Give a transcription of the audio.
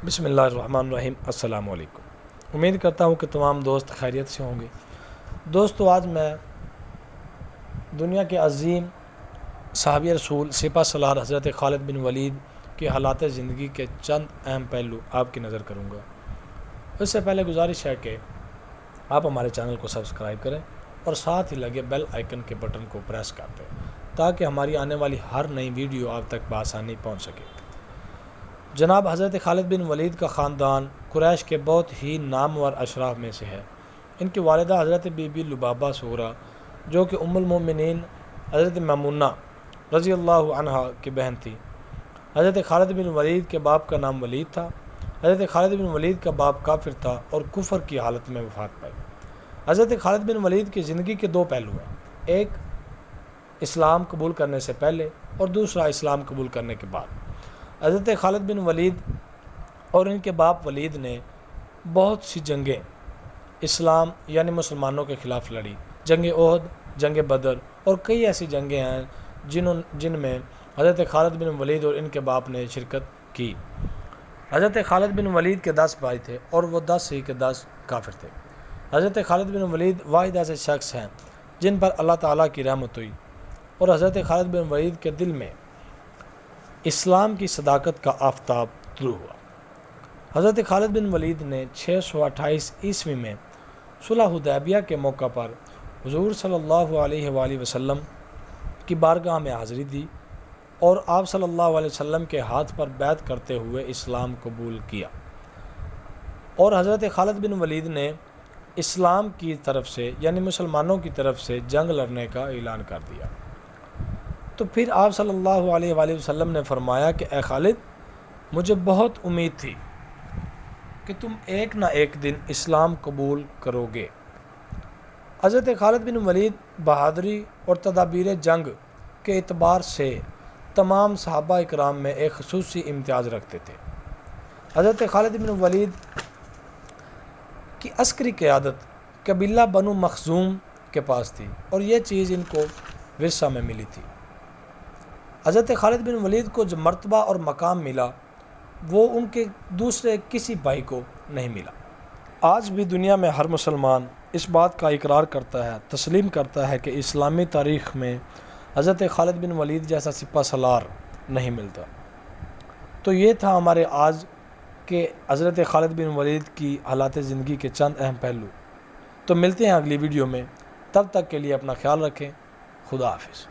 بسم اللہ الرحمن الرحیم۔ السلام علیکم۔ امید کرتا ہوں کہ تمام دوست خیریت سے ہوں گے۔ دوستو، آج میں دنیا کے عظیم صحابی رسول سپہ سالار حضرت خالد بن ولید کے حالات زندگی کے چند اہم پہلو آپ کی نظر کروں گا۔ اس سے پہلے گزارش ہے کہ آپ ہمارے چینل کو سبسکرائب کریں اور ساتھ ہی لگے بیل آئیکن کے بٹن کو پریس کر دیں تاکہ ہماری آنے والی ہر نئی ویڈیو آپ تک بآسانی پہنچ سکے۔ جناب حضرت خالد بن ولید کا خاندان قریش کے بہت ہی نامور اشراف میں سے ہے۔ ان کی والدہ حضرت بی بی لبابہ صغریٰ جو کہ ام المؤمنین حضرت میمونہ رضی اللہ عنہا کی بہن تھی۔ حضرت خالد بن ولید کے باپ کا نام ولید تھا۔ حضرت خالد بن ولید کا باپ کافر تھا اور کفر کی حالت میں وفات پائی۔ حضرت خالد بن ولید کی زندگی کے دو پہلو ہیں، ایک اسلام قبول کرنے سے پہلے اور دوسرا اسلام قبول کرنے کے بعد۔ حضرت خالد بن ولید اور ان کے باپ ولید نے بہت سی جنگیں اسلام یعنی مسلمانوں کے خلاف لڑی۔ جنگ احد، جنگ بدر اور کئی ایسی جنگیں ہیں جن میں حضرت خالد بن ولید اور ان کے باپ نے شرکت کی۔ حضرت خالد بن ولید کے 10 بھائی تھے اور وہ 10 ہی کے 10 کافر تھے۔ حضرت خالد بن ولید واحد ایسے شخص ہیں جن پر اللہ تعالیٰ کی رحمت ہوئی اور حضرت خالد بن ولید کے دل میں اسلام کی صداقت کا آفتاب طلوع ہوا۔ حضرت خالد بن ولید نے 628 عیسوی میں صلح حدیبیہ کے موقع پر حضور صلی اللہ علیہ وآلہ وسلم کی بارگاہ میں حاضری دی اور آپ صلی اللہ علیہ وسلم کے ہاتھ پر بیعت کرتے ہوئے اسلام قبول کیا، اور حضرت خالد بن ولید نے اسلام کی طرف سے یعنی مسلمانوں کی طرف سے جنگ لڑنے کا اعلان کر دیا۔ تو پھر آپ صلی اللہ علیہ وآلہ وسلم نے فرمایا کہ اے خالد، مجھے بہت امید تھی کہ تم ایک نہ ایک دن اسلام قبول کرو گے۔ حضرت خالد بن ولید بہادری اور تدابیر جنگ کے اعتبار سے تمام صحابہ اکرام میں ایک خصوصی امتیاز رکھتے تھے۔ حضرت خالد بن ولید کی عسکری قیادت قبیلہ بنو مخزوم کے پاس تھی اور یہ چیز ان کو ورثہ میں ملی تھی۔ حضرت خالد بن ولید کو جو مرتبہ اور مقام ملا وہ ان کے دوسرے کسی بھائی کو نہیں ملا۔ آج بھی دنیا میں ہر مسلمان اس بات کا اقرار کرتا ہے، تسلیم کرتا ہے کہ اسلامی تاریخ میں حضرت خالد بن ولید جیسا سپہ سالار نہیں ملتا۔ تو یہ تھا ہمارے آج کے حضرت خالد بن ولید کی حالات زندگی کے چند اہم پہلو۔ تو ملتے ہیں اگلی ویڈیو میں، تب تک کے لیے اپنا خیال رکھیں۔ خدا حافظ۔